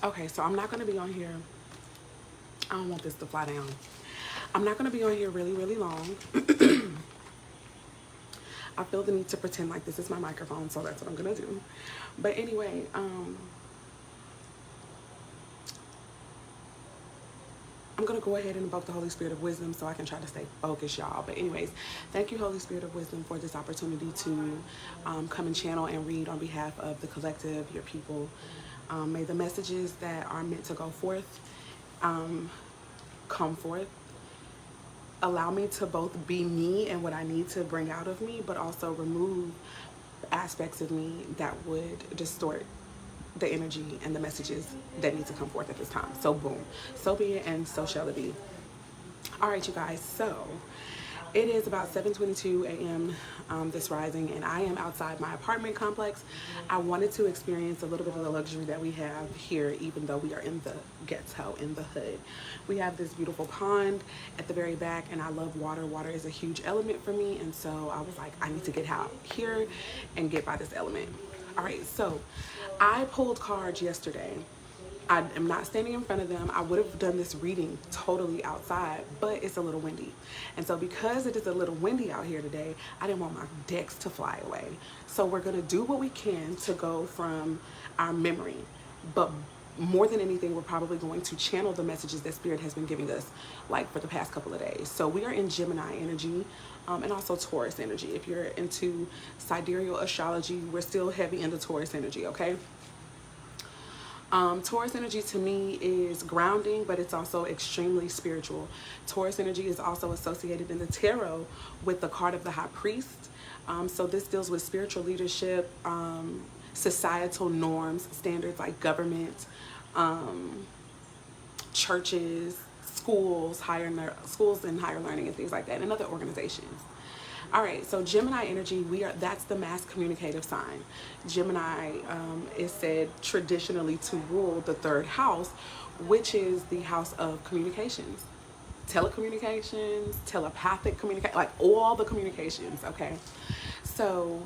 Okay, so I'm not going to be on here. I don't want this to fly down. I'm not going to be on here really, really long. I feel the need to pretend like this is my microphone, so that's what I'm going to do. But anyway, I'm going to go ahead and invoke the Holy Spirit of wisdom so I can try to stay focused, y'all. But anyways, thank you, Holy Spirit of wisdom, for this opportunity to come and channel and read on behalf of the collective, your people. May the messages that are meant to go forth come forth. Allow me to both be me and what I need to bring out of me, but also remove aspects of me that would distort the energy and the messages that need to come forth at this time. So boom, so be it, and so shall it be. All right, you guys, so it is about 7:22 a.m. This rising, and I am outside my apartment complex. I wanted to experience a little bit of the luxury that we have here, even though we are in the ghetto, in the hood. We have this beautiful pond at the very back, and I love water. Water is a huge element for me, and so I was like, I need to get out here and get by this element. All right, so I pulled cards yesterday. I am not standing in front of them. I would have done this reading totally outside, but it's a little windy. And so because it is a little windy out here today, I didn't want my decks to fly away. So we're gonna do what we can to go from our memory. But more than anything, we're probably going to channel the messages that Spirit has been giving us like for the past couple of days. So we are in Gemini energy and also Taurus energy. If you're into sidereal astrology, we're still heavy into Taurus energy, okay? Taurus energy to me is grounding, but it's also extremely spiritual. Taurus energy is also associated in the tarot with the card of the High Priest. So this deals with spiritual leadership, societal norms, standards like government, churches, schools, schools and higher learning and things like that, and other organizations. All right, so Gemini energy, that's the mass communicative sign. Gemini is said traditionally to rule the third house, which is the house of communications, telecommunications, telepathic communication, like all the communications, okay? So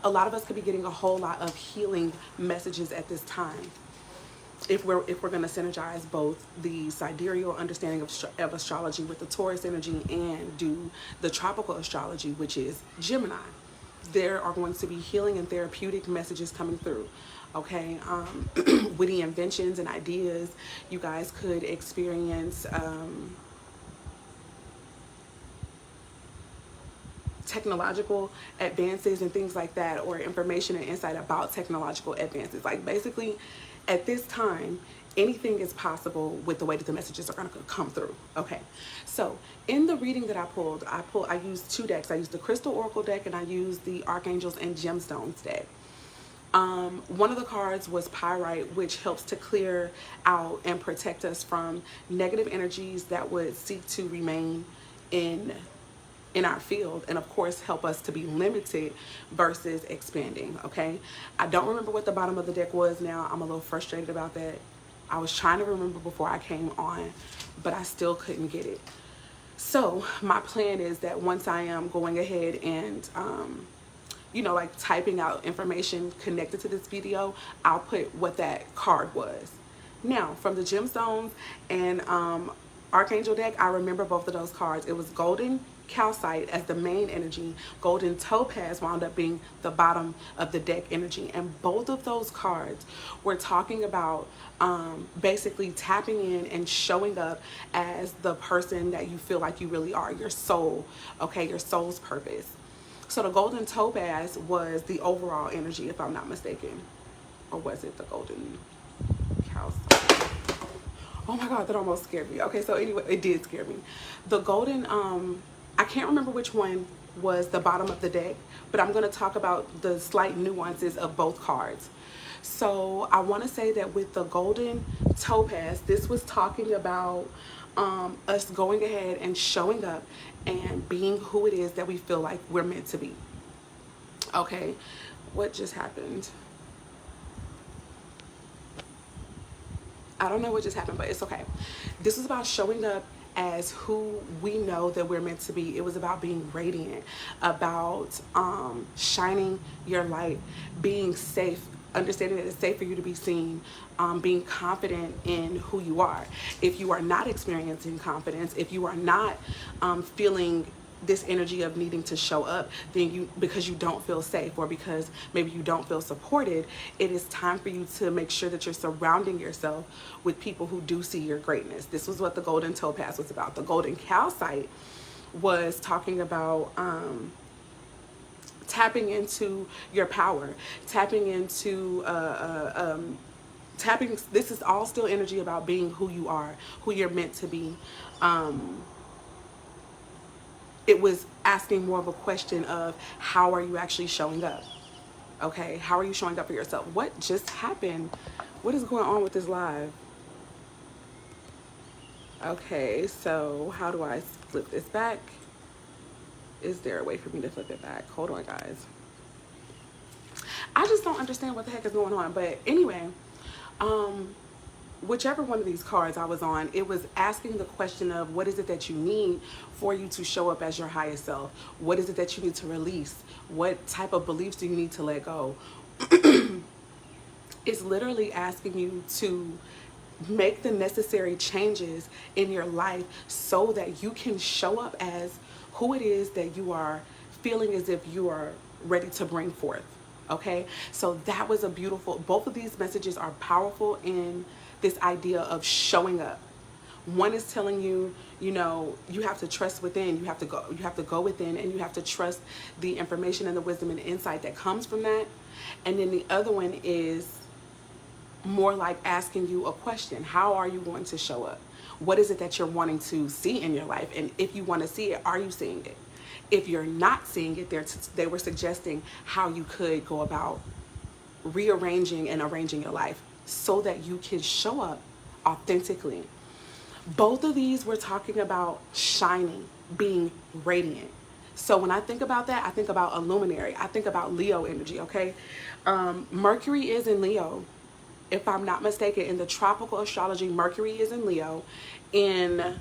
a lot of us could be getting a whole lot of healing messages at this time, if we're going to synergize both the sidereal understanding of astrology with the Taurus energy and do the tropical astrology, which is Gemini. There are going to be healing and therapeutic messages coming through, okay? Witty inventions and ideas. You guys could experience technological advances and things like that, or information and insight about technological advances. Like basically, at this time, anything is possible with the way that the messages are going to come through. Okay, so in the reading that I used two decks. I used the Crystal Oracle deck and I used the Archangels and Gemstones deck. One of the cards was Pyrite, which helps to clear out and protect us from negative energies that would seek to remain in our field, and of course help us to be limited versus expanding. Okay, I don't remember what the bottom of the deck was now. I'm a little frustrated about that. I was trying to remember before I came on, but I still couldn't get it. So my plan is that once I am going ahead and you know, like typing out information connected to this video, I'll put what that card was. Now, from the Gemstones and Archangel deck, I remember both of those cards. It was golden calcite as the main energy. Golden topaz wound up being the bottom of the deck energy. And both of those cards were talking about basically tapping in and showing up as the person that you feel like you really are, your soul, okay, your soul's purpose. So the golden topaz was the overall energy, if I'm not mistaken. Or was it the golden calcite? Oh my God, that almost scared me. Okay, so anyway, it did scare me. The golden, I can't remember which one was the bottom of the deck, but I'm going to talk about the slight nuances of both cards. So I want to say that with the golden topaz, this was talking about us going ahead and showing up and being who it is that we feel like we're meant to be. Okay, what just happened? I don't know what just happened, but it's okay. This was about showing up as who we know that we're meant to be. It was about being radiant, about shining your light, being safe understanding that it's safe for you to be seen, being confident in who you are. If you are not experiencing confidence, if you are not feeling this energy of needing to show up, then because you don't feel safe, or because maybe you don't feel supported, it is time for you to make sure that you're surrounding yourself with people who do see your greatness. This was what the Golden Topaz was about. The Golden Calcite was talking about tapping into your power, tapping into this is all still energy about being who you are, who you're meant to be. It was asking more of a question of, how are you actually showing up? Okay, how are you showing up for yourself? What just happened? What is going on with this live? Okay, so how do I flip this back? Is there a way for me to flip it back? Hold on, guys. I just don't understand what the heck is going on. But anyway, whichever one of these cards I was on, it was asking the question of, what is it that you need for you to show up as your highest self? What is it that you need to release? What type of beliefs do you need to let go? It's literally asking you to make the necessary changes in your life so that you can show up as who it is that you are feeling as if you are ready to bring forth. Okay, so that was a beautiful, both of these messages are powerful in this idea of showing up. One is telling you, you know, you have to trust within, you have to go within, and you have to trust the information and the wisdom and insight that comes from that. And then the other one is more like asking you a question. How are you going to show up? What is it that you're wanting to see in your life? And if you want to see it, are you seeing it? If you're not seeing it, they were suggesting how you could go about rearranging and arranging your life so that you can show up authentically. Both of these were talking about shining, being radiant. So when I think about that, I think about a luminary. I think about Leo energy, okay? Mercury is in Leo. If I'm not mistaken, in the tropical astrology, Mercury is in Leo. In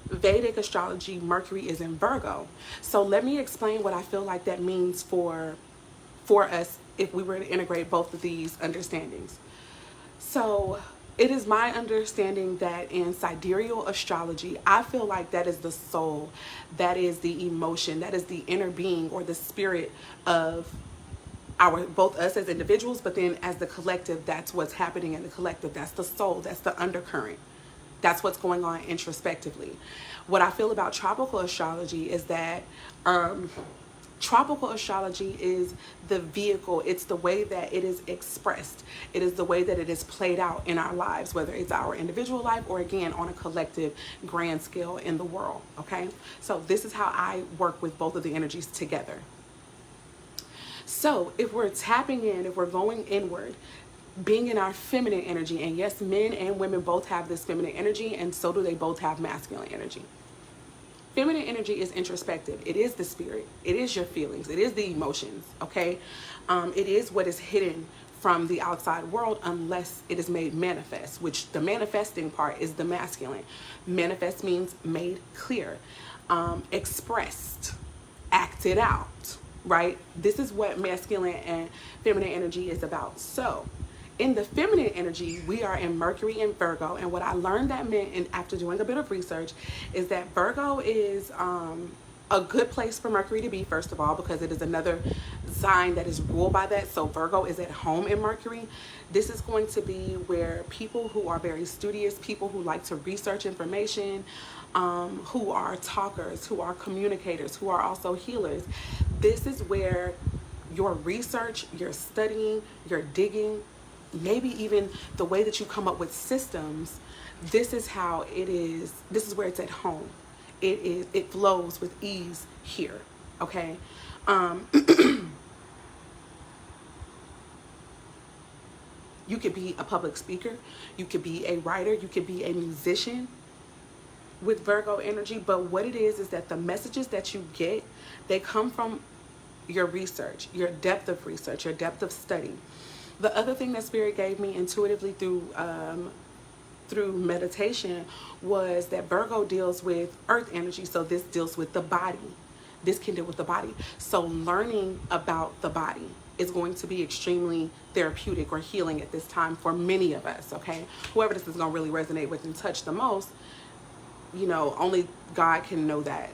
Vedic astrology, Mercury is in Virgo. So let me explain what I feel like that means for us if we were to integrate both of these understandings. So it is my understanding that in sidereal astrology, I feel like that is the soul, that is the emotion, that is the inner being or the spirit of both us as individuals, but then as the collective, that's what's happening in the collective. That's the soul, that's the undercurrent. That's what's going on introspectively. What I feel about tropical astrology is that tropical astrology is the vehicle. It's the way that it is expressed. It is the way that it is played out in our lives, whether it's our individual life or, again, on a collective grand scale in the world, okay? So this is how I work with both of the energies together. So if we're tapping in, if we're going inward, being in our feminine energy, and yes, men and women both have this feminine energy, and so do they both have masculine energy. Feminine energy is introspective. It is the spirit. It is your feelings. It is the emotions, okay? It is what is hidden from the outside world unless it is made manifest, which the manifesting part is the masculine. Manifest means made clear, expressed, acted out, right? This is what masculine and feminine energy is about. So in the feminine energy, we are in Mercury and Virgo. And what I learned that meant, and after doing a bit of research, is that Virgo is a good place for Mercury to be, first of all, because it is another sign that is ruled by that. So Virgo is at home in Mercury. This is going to be where people who are very studious, people who like to research information, who are talkers, who are communicators, who are also healers. This is where your research, your studying, your digging, maybe even the way that you come up with systems, this is how it is. This is where it's at home. It flows with ease here, okay? You could be a public speaker, you could be a writer, you could be a musician with Virgo energy, but what it is that the messages that you get, they come from your research, your depth of research, your depth of study. The other thing that Spirit gave me intuitively through meditation was that Virgo deals with earth energy. So this deals with the body. this can deal with the body. So learning about the body is going to be extremely therapeutic or healing at this time for many of us, okay? Whoever this is going to really resonate with and touch the most, you know, only God can know that.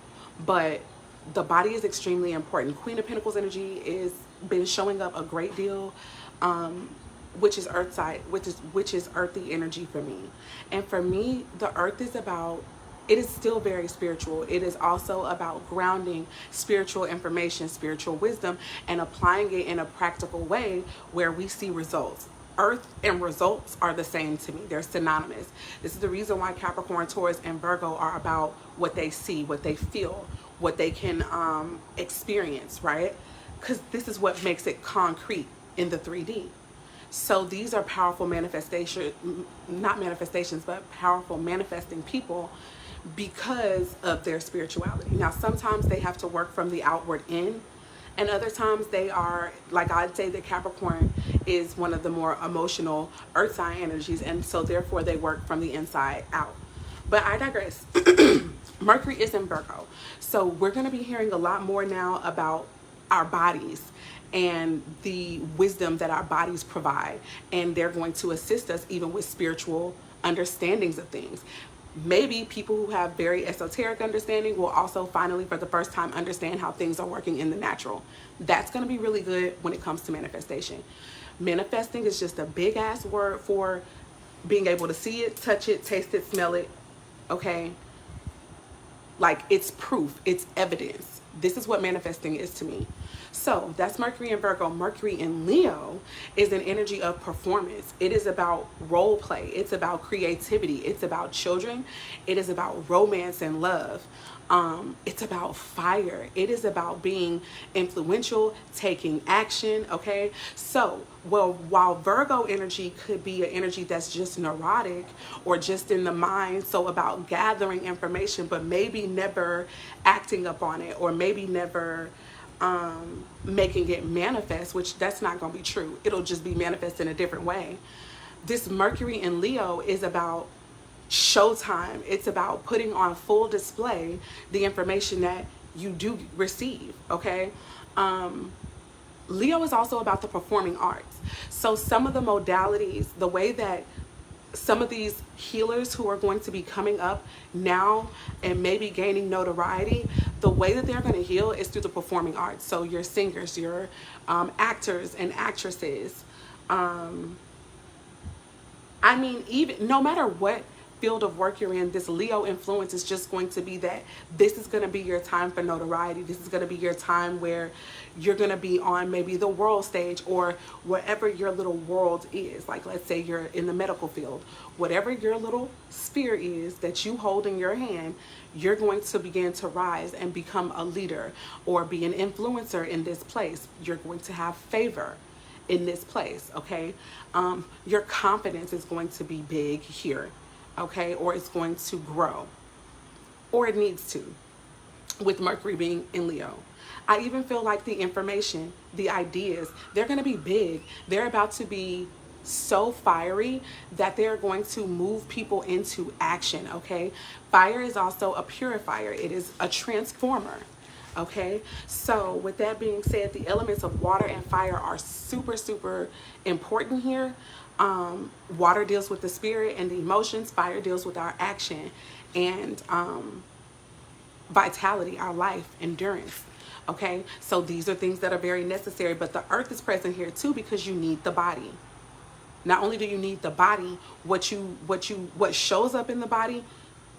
But the body is extremely important. Queen of Pentacles energy is been showing up a great deal, which is earth side, which is earthy energy for me. And for me, the earth is about, it is still very spiritual. It is also about grounding spiritual information, spiritual wisdom, and applying it in a practical way where we see results. Earth and results are the same to me. They're synonymous. This is the reason why Capricorn, Taurus, and Virgo are about what they see, what they feel, what they can experience, right? Because this is what makes it concrete in the 3D. So these are powerful not manifestations, but powerful manifesting people because of their spirituality. Now, sometimes they have to work from the outward in, and other times they are, like I'd say that Capricorn is one of the more emotional earth sign energies, and so therefore they work from the inside out. But I digress. Mercury is in Virgo. So we're going to be hearing a lot more now about our bodies and the wisdom that our bodies provide. And they're going to assist us even with spiritual understandings of things. Maybe people who have very esoteric understanding will also finally, for the first time, understand how things are working in the natural. That's going to be really good when it comes to manifestation. Manifesting is just a big ass word for being able to see it, touch it, taste it, smell it. Okay? Like, it's proof, it's evidence. This is what manifesting is to me. So that's Mercury in Virgo. Mercury in Leo is an energy of performance. It is about role play. It's about creativity. It's about children. It is about romance and love. It's about fire. It is about being influential, taking action, okay? So, well, while Virgo energy could be an energy that's just neurotic or just in the mind, so about gathering information, but maybe never acting upon it, or maybe never making it manifest, which that's not going to be true. It'll just be manifest in a different way. This Mercury in Leo is about showtime. It's about putting on full display the information that you do receive, okay? Leo is also about the performing arts. So some of the modalities, the way that some of these healers who are going to be coming up now and maybe gaining notoriety, the way that they're going to heal is through the performing arts. So your singers, your actors and actresses. I mean, even no matter what field of work you're in, this Leo influence is just going to be that this is going to be your time for notoriety. This is going to be your time where you're going to be on maybe the world stage or wherever your little world is. Like, let's say you're in the medical field. Whatever your little sphere is that you hold in your hand, you're going to begin to rise and become a leader or be an influencer in this place. You're going to have favor in this place, okay? Your confidence is going to be big here. Okay, or it's going to grow, or it needs to, with Mercury being in Leo. I even feel like the information, the ideas, they're going to be big. They're about to be so fiery that they're going to move people into action, okay? Fire is also a purifier. It is a transformer, okay? So with that being said, the elements of water and fire are super, super important here. Water deals with the spirit and the emotions. Fire deals with our action and vitality, our life, endurance. Okay, so these are things that are very necessary. But the earth is present here too because you need the body. Not only do you need the body, what shows up in the body,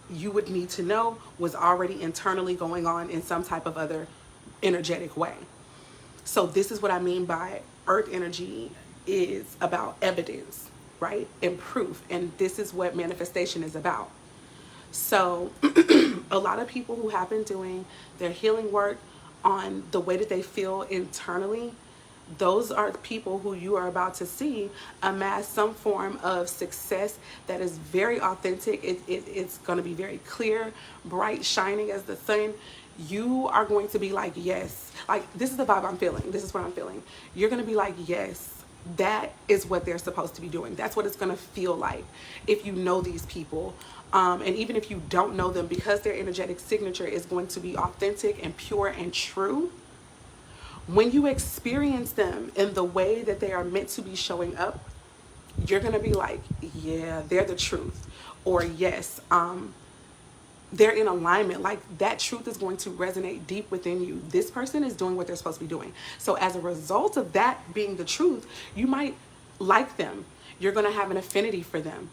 you would need to know was already internally going on in some type of other energetic way. So this is what I mean by earth energy is about evidence, right? And proof. And this is what manifestation is about. So a lot of people who have been doing their healing work on the way that they feel internally, those are the people who you are about to see amass some form of success that is very authentic. It's going to be very clear, bright, shining as the sun. You are going to be like, yes. Like, this is the vibe I'm feeling. This is what I'm feeling. You're going to be like, yes, that is what they're supposed to be doing. That's what it's going to feel like if you know these people. And even if you don't know them, because their energetic signature is going to be authentic and pure and true, when you experience them in the way that they are meant to be showing up, you're going to be like, yeah, they're the truth. Or yes, they're in alignment. Like, that truth is going to resonate deep within you. This person is doing what they're supposed to be doing. So as a result of that being the truth, you might like them. You're going to have an affinity for them.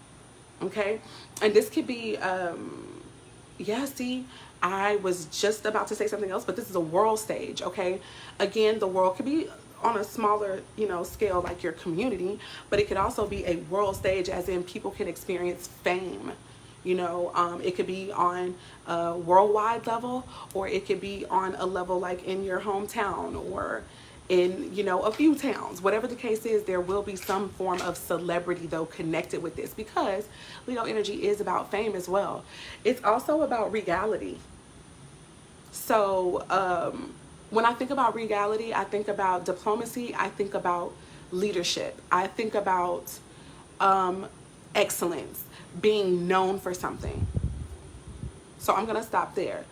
Okay. And this could be, yeah, see, I was just about to say something else, but this is a world stage. Okay. Again, the world could be on a smaller, scale, like your community, but it could also be a world stage, as in people can experience fame. It could be on a worldwide level, or it could be on a level like in your hometown, or in, a few towns. Whatever the case is, there will be some form of celebrity, though, connected with this, because Leo energy is about fame as well. It's also about regality. So when I think about regality, I think about diplomacy, I think about leadership, I think about excellence, being known for something. So I'm gonna stop there.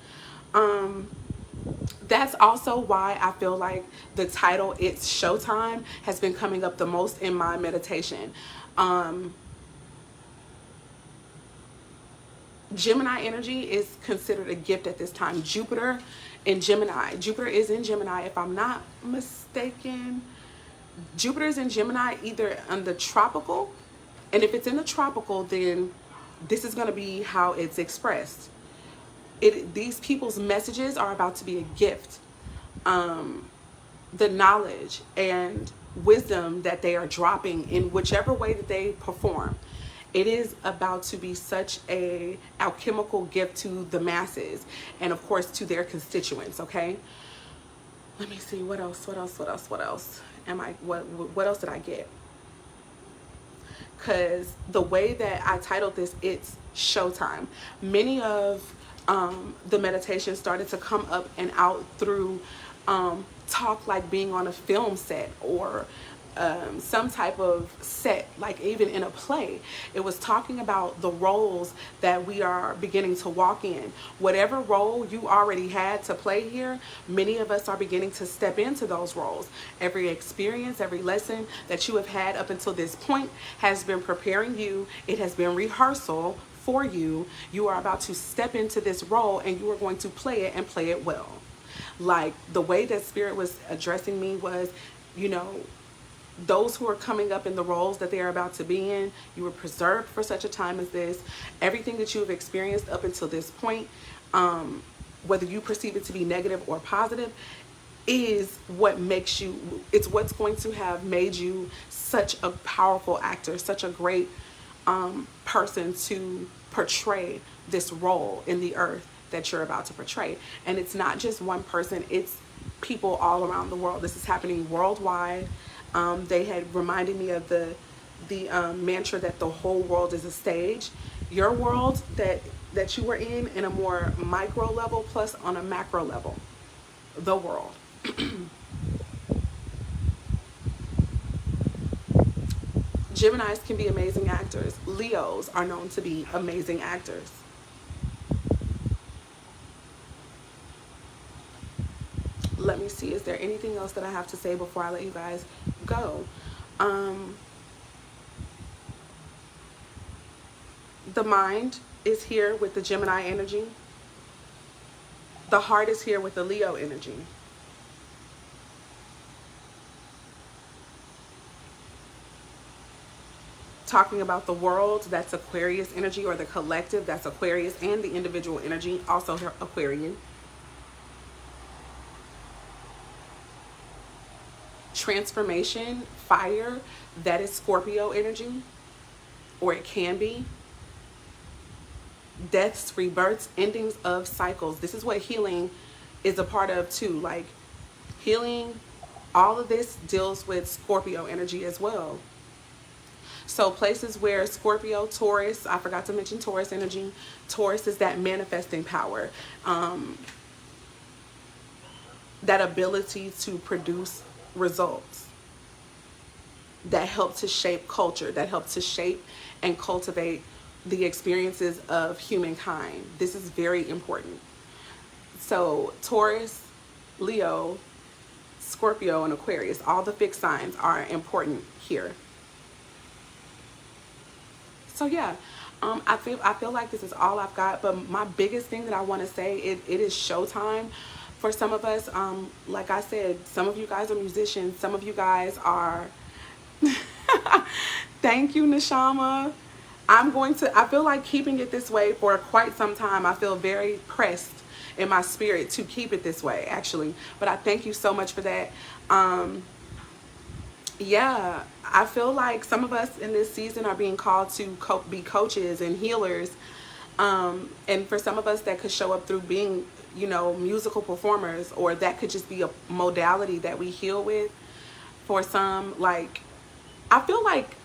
That's also why I feel like the title, It's Showtime, has been coming up the most in my meditation. Gemini energy is considered a gift at this time. Jupiter in Gemini. Jupiter is in Gemini, if I'm not mistaken. Jupiter is in Gemini, either in the tropical, and if it's in the tropical, then this is going to be how it's expressed. These people's messages are about to be a gift. The knowledge and wisdom that they are dropping in whichever way that they perform, it is about to be such a alchemical gift to the masses, and of course to their constituents. Okay, let me see, what else what else did I get? Because the way that I titled this, It's Showtime, many of the meditation started to come up and out through talk like being on a film set, or some type of set, like even in a play. It was talking about the roles that we are beginning to walk in. Whatever role you already had to play here, many of us are beginning to step into those roles. Every experience, every lesson that you have had up until this point has been preparing you. It has been rehearsal for you. You are about to step into this role, and you are going to play it, and play it well. Like, the way that Spirit was addressing me was, those who are coming up in the roles that they are about to be in, you were preserved for such a time as this. Everything that you have experienced up until this point, whether you perceive it to be negative or positive, is what makes you, it's what's going to have made you such a powerful actor, such a great person to portray this role in the earth that you're about to portray. And it's not just one person, it's people all around the world. This is happening worldwide. They had reminded me of the mantra that the whole world is a stage. Your world that you were in a more micro level, plus on a macro level, the world. Geminis can be amazing actors. Leos are known to be amazing actors. Let me see, is there anything else that I have to say before I let you guys go? The mind is here with the Gemini energy. The heart is here with the Leo energy. Talking about the world, that's Aquarius energy, or the collective, that's Aquarius, and the individual energy, also Aquarian. Transformation, fire, that is Scorpio energy, or it can be. Deaths, rebirths, endings of cycles. This is what healing is a part of too. Like, healing, all of this deals with Scorpio energy as well. So places where Scorpio, Taurus, I forgot to mention Taurus energy. Taurus is that manifesting power, that ability to produce results. that help to shape culture, that help to shape and cultivate the experiences of humankind. This is very important. So Taurus, Leo, Scorpio, and Aquarius, all the fixed signs are important here. So yeah, I feel like this is all I've got. But my biggest thing that I want to say, it is showtime for some of us. Like I said, some of you guys are musicians. Some of you guys are. Thank you, Nishama. I feel like keeping it this way for quite some time. I feel very pressed in my spirit to keep it this way, actually. But I thank you so much for that. Yeah, I feel like some of us in this season are being called to be coaches and healers. And for some of us, that could show up through being, musical performers, or that could just be a modality that we heal with. For some, like, I feel like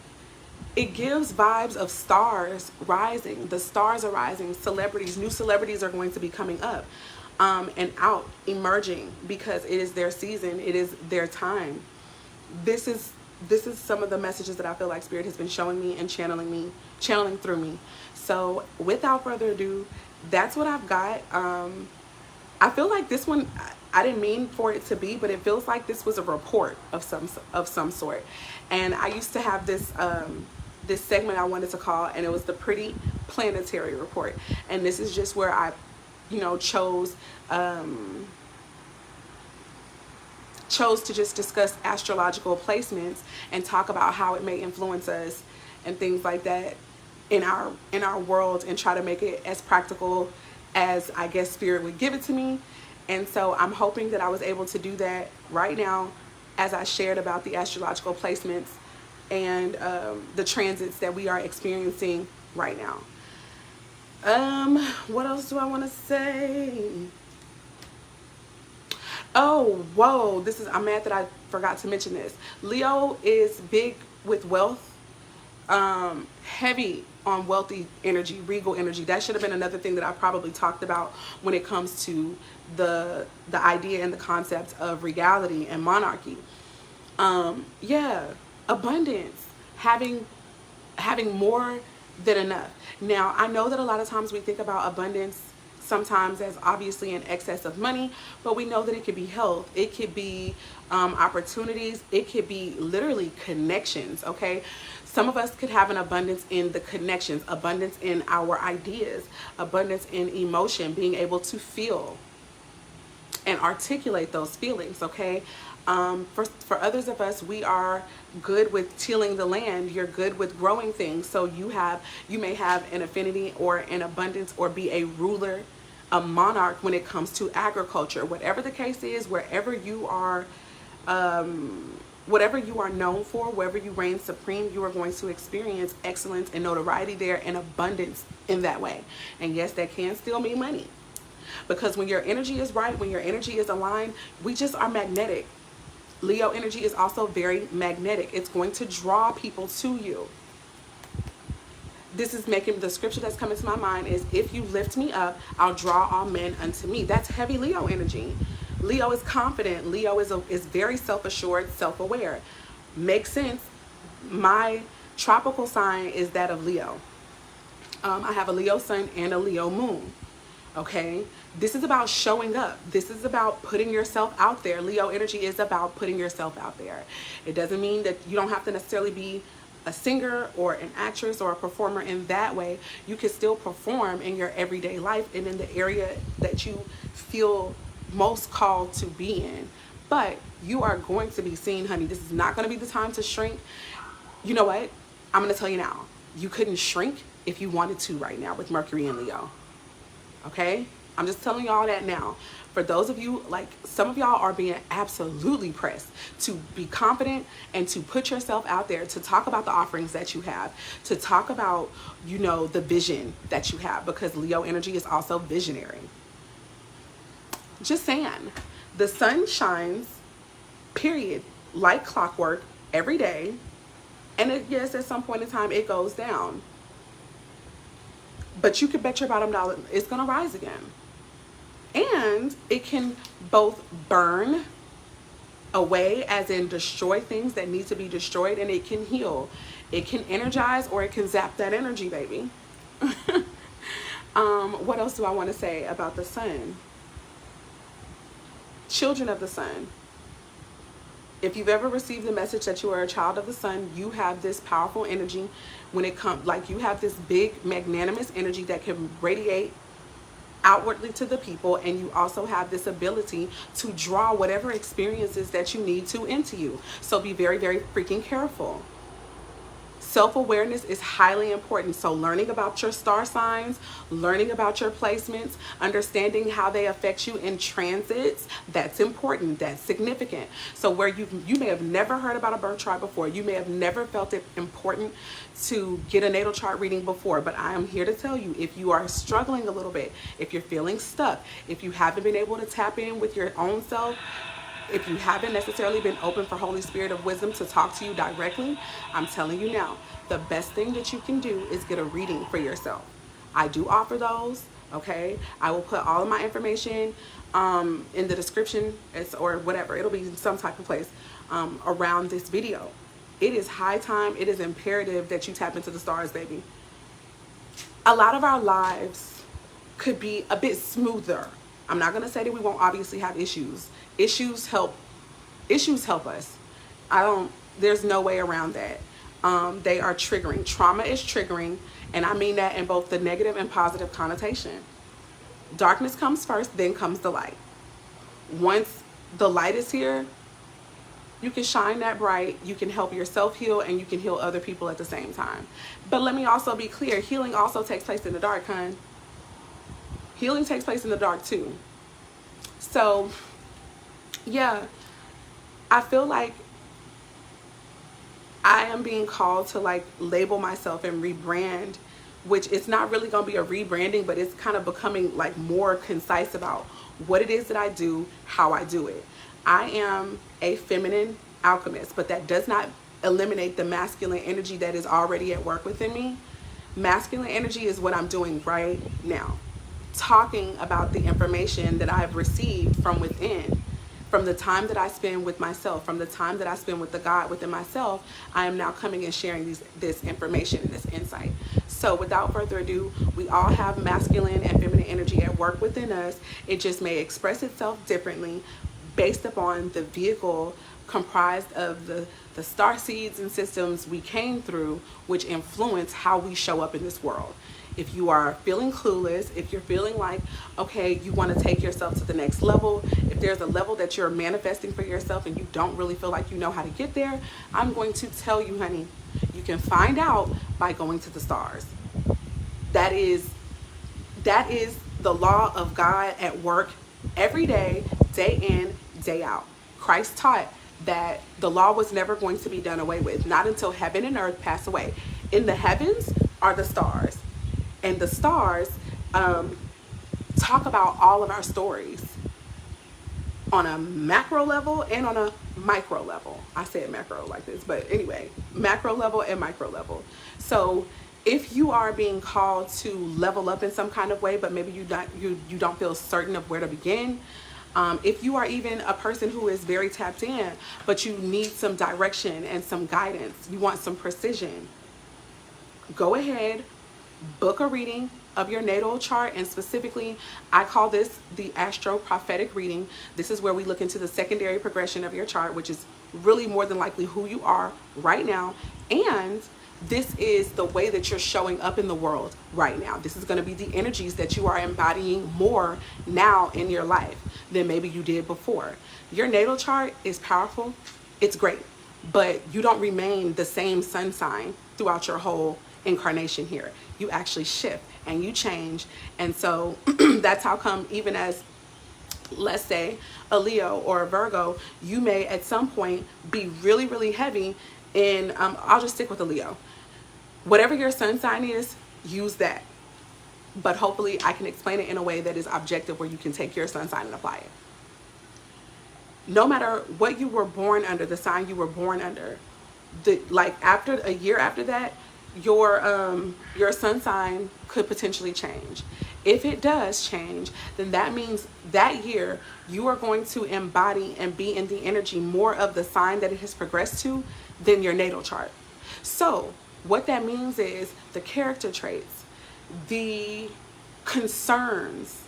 it gives vibes of stars rising. The stars are rising. Celebrities, new celebrities are going to be coming up and out, emerging, because it is their season. It is their time. This is some of the messages that I feel like Spirit has been showing me and channeling through me. So without further ado, that's what I've got. I feel like this one, I didn't mean for it to be, but it feels like this was a report of some sort. And I used to have this this segment I wanted to call, and it was the Pretty Planetary Report. And this is just where I, chose to just discuss astrological placements and talk about how it may influence us and things like that in our world, and try to make it as practical as I guess Spirit would give it to me. And so I'm hoping that I was able to do that right now as I shared about the astrological placements and the transits that we are experiencing right now. What else do I want to say? Oh, whoa, I'm mad that I forgot to mention this. Leo is big with wealth, heavy on wealthy energy, regal energy. That should have been another thing that I probably talked about when it comes to the idea and the concept of regality and monarchy. Yeah, abundance, having more than enough. Now, I know that a lot of times we think about abundance sometimes as obviously an excess of money, but we know that it could be health, it could be opportunities, it could be literally connections. Okay, some of us could have an abundance in the connections, abundance in our ideas, abundance in emotion, being able to feel and articulate those feelings. Okay, for others of us, we are good with tilling the land. You're good with growing things, so you may have an affinity or an abundance, or be a ruler, a monarch when it comes to agriculture. Whatever the case is, wherever you are, whatever you are known for, wherever you reign supreme, you are going to experience excellence and notoriety there, and abundance in that way. And yes, that can still mean money, because when your energy is right, when your energy is aligned, we just are magnetic. Leo energy is also very magnetic. It's going to draw people to you. This is making the scripture that's coming to my mind is, if you lift me up, I'll draw all men unto me. That's heavy Leo energy. Leo is confident. Leo is very self-assured, self-aware. Makes sense. My tropical sign is that of Leo. I have a Leo sun and a Leo moon. Okay, this is about showing up. This is about putting yourself out there. Leo energy is about putting yourself out there. It doesn't mean that you don't have to necessarily be a singer or an actress or a performer in that way. You can still perform in your everyday life and in the area that you feel most called to be in. But you are going to be seen, honey. This is not going to be the time to shrink. You know what? I'm going to tell you now. You couldn't shrink if you wanted to right now with Mercury and Leo. Okay, I'm just telling y'all that now. For those of you, like some of y'all are being absolutely pressed to be confident and to put yourself out there, to talk about the offerings that you have, to talk about, the vision that you have, because Leo energy is also visionary. Just saying, the sun shines, period, like clockwork every day. And yes, at some point in time, it goes down. But you can bet your bottom dollar it's going to rise again. And it can both burn away, as in destroy things that need to be destroyed, and it can heal. It can energize, or it can zap that energy, baby. What else do I want to say about the sun? Children of the sun. If you've ever received the message that you are a child of the sun, you have this powerful energy when it comes, like you have this big magnanimous energy that can radiate outwardly to the people, and you also have this ability to draw whatever experiences that you need to into you. So be very, very freaking careful. Self-awareness is highly important. So learning about your star signs, learning about your placements, understanding how they affect you in transits, that's important, that's significant. So where you may have never heard about a birth chart before, you may have never felt it important to get a natal chart reading before, but I am here to tell you, if you are struggling a little bit, if you're feeling stuck, if you haven't been able to tap in with your own self, if you haven't necessarily been open for Holy Spirit of wisdom to talk to you directly, I'm telling you now, the best thing that you can do is get a reading for yourself. I do offer those, okay? I will put all of my information in the description, or whatever. It'll be in some type of place around this video. It is high time. It is imperative that you tap into the stars, baby. A lot of our lives could be a bit smoother. I'm not going to say that we won't obviously have issues. Issues help us. There's no way around that. They are triggering. Trauma is triggering, and I mean that in both the negative and positive connotation. Darkness comes first, then comes the light. Once the light is here, you can shine that bright, you can help yourself heal, and you can heal other people at the same time. But let me also be clear, healing also takes place in the dark, hun. Healing takes place in the dark too. So, yeah, I feel like I am being called to like label myself and rebrand, which it's not really going to be a rebranding, but it's kind of becoming like more concise about what it is that I do, how I do it. I am a feminine alchemist, but that does not eliminate the masculine energy that is already at work within me. Masculine energy is what I'm doing right now, talking about the information that I've received from within. From the time that I spend with myself, from the time that I spend with the God within myself, I am now coming and sharing this information and this insight. So without further ado, we all have masculine and feminine energy at work within us. It just may express itself differently based upon the vehicle comprised of the star seeds and systems we came through, which influence how we show up in this world. If you are feeling clueless, if you're feeling like, okay, you want to take yourself to the next level, if there's a level that you're manifesting for yourself and you don't really feel like you know how to get there, I'm going to tell you, honey, you can find out by going to the stars. That is the law of God at work every day, day in, day out. Christ taught that the law was never going to be done away with, not until heaven and earth pass away. In the heavens are the stars. And the stars talk about all of our stories on a macro level and on a micro level. I said macro like this, but anyway, macro level and micro level. So if you are being called to level up in some kind of way, but maybe you don't feel certain of where to begin, if you are even a person who is very tapped in, but you need some direction and some guidance, you want some precision, go ahead, book a reading of your natal chart. And specifically, I call this the astro prophetic reading. This is where we look into the secondary progression of your chart, which is really more than likely who you are right now. And this is the way that you're showing up in the world right now. This is going to be the energies that you are embodying more now in your life than maybe you did before. Your natal chart is powerful. It's great, but you don't remain the same sun sign throughout your whole incarnation here. You actually shift and you change. And so that's how come, even as, let's say, a Leo or a Virgo, you may at some point be really, really heavy in, I'll just stick with a Leo. Whatever your sun sign is, use that. But hopefully I can explain it in a way that is objective, where you can take your sun sign and apply it. No matter what you were born under, the sign you were born under, like after a year after that, your sun sign could potentially change. If it does change, then that means that year you are going to embody and be in the energy more of the sign that it has progressed to than your natal chart. So what that means is the character traits, the concerns,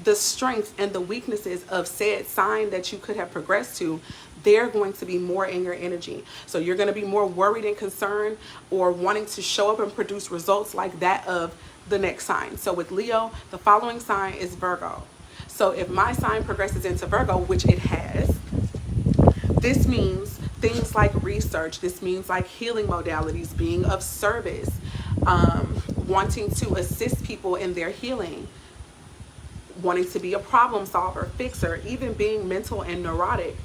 the strengths and the weaknesses of said sign that you could have progressed to, they're going to be more in your energy. So you're going to be more worried and concerned or wanting to show up and produce results like that of the next sign. So with Leo, the following sign is Virgo. So if my sign progresses into Virgo, which it has, this means things like research. This means like healing modalities, being of service, wanting to assist people in their healing, wanting to be a problem solver, fixer, even being mental and neurotic.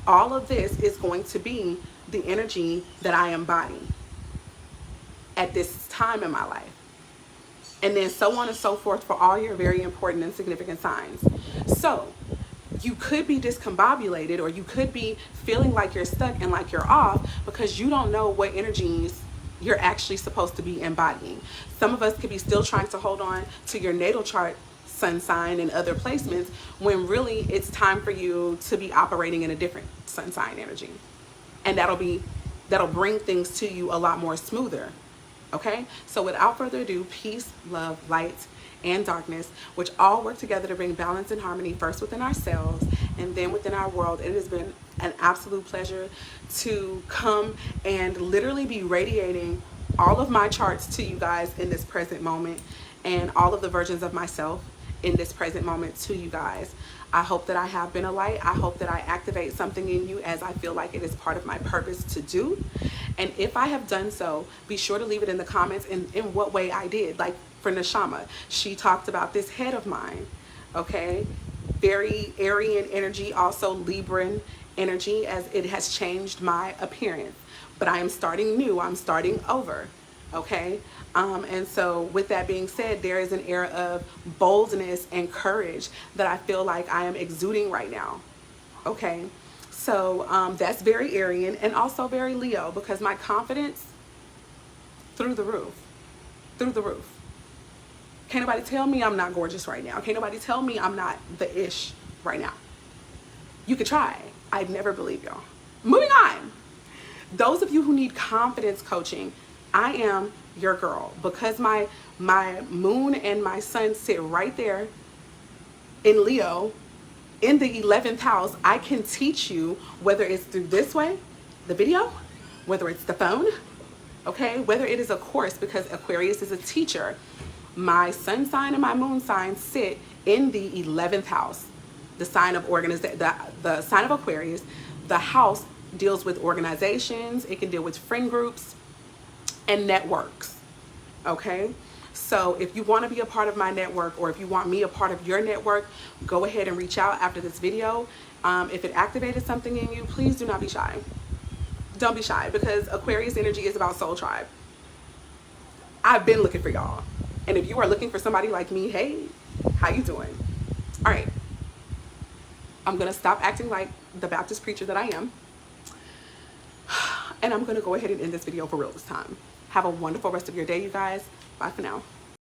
All of this is going to be the energy that I embody at this time in my life. And then so on and so forth for all your very important and significant signs. So you could be discombobulated, or you could be feeling like you're stuck and like you're off because you don't know what energies you're actually supposed to be embodying. Some of us could be still trying to hold on to your natal chart sun sign and other placements when really it's time for you to be operating in a different sun sign energy. And that'll bring things to you a lot more smoother. Okay, so without further ado, peace, love, light, and darkness, which all work together to bring balance and harmony first within ourselves and then within our world. It has been an absolute pleasure to come and literally be radiating all of my charts to you guys in this present moment, and all of the versions of myself in this present moment to you guys. I hope that I have been a light. I hope that I activate something in you, as I feel like it is part of my purpose to do. And if I have done so, be sure to leave it in the comments in what way I did. Like for Neshama, she talked about this head of mine, okay? Very Aryan energy, also Libran energy, as it has changed my appearance. But I am starting new, I'm starting over, okay? And so with that being said, there is an era of boldness and courage that I feel like I am exuding right now, okay? So that's very Aryan and also very Leo, because my confidence through the roof, through the roof. Can't nobody tell me I'm not gorgeous right now. Can't nobody tell me I'm not the ish right now. You could try. I'd never believe y'all. Moving on. Those of you who need confidence coaching, I am your girl, because my moon and my sun sit right there in Leo in the 11th house. I can teach you, whether it's through this way, the video, whether it's the phone, okay, whether it is a course, because Aquarius is a teacher. My sun sign and my moon sign sit in the 11th house, the sign of the sign of Aquarius. The house deals with organizations. It can deal with friend groups and networks, okay? So if you want to be a part of my network, or if you want me a part of your network, go ahead and reach out after this video. If it activated something in you, please do not be shy. Don't be shy, because Aquarius energy is about soul tribe. I've been looking for y'all. And if you are looking for somebody like me, hey, how you doing? All right. I'm going to stop acting like the Baptist preacher that I am. And I'm going to go ahead and end this video for real this time. Have a wonderful rest of your day, you guys. Bye for now.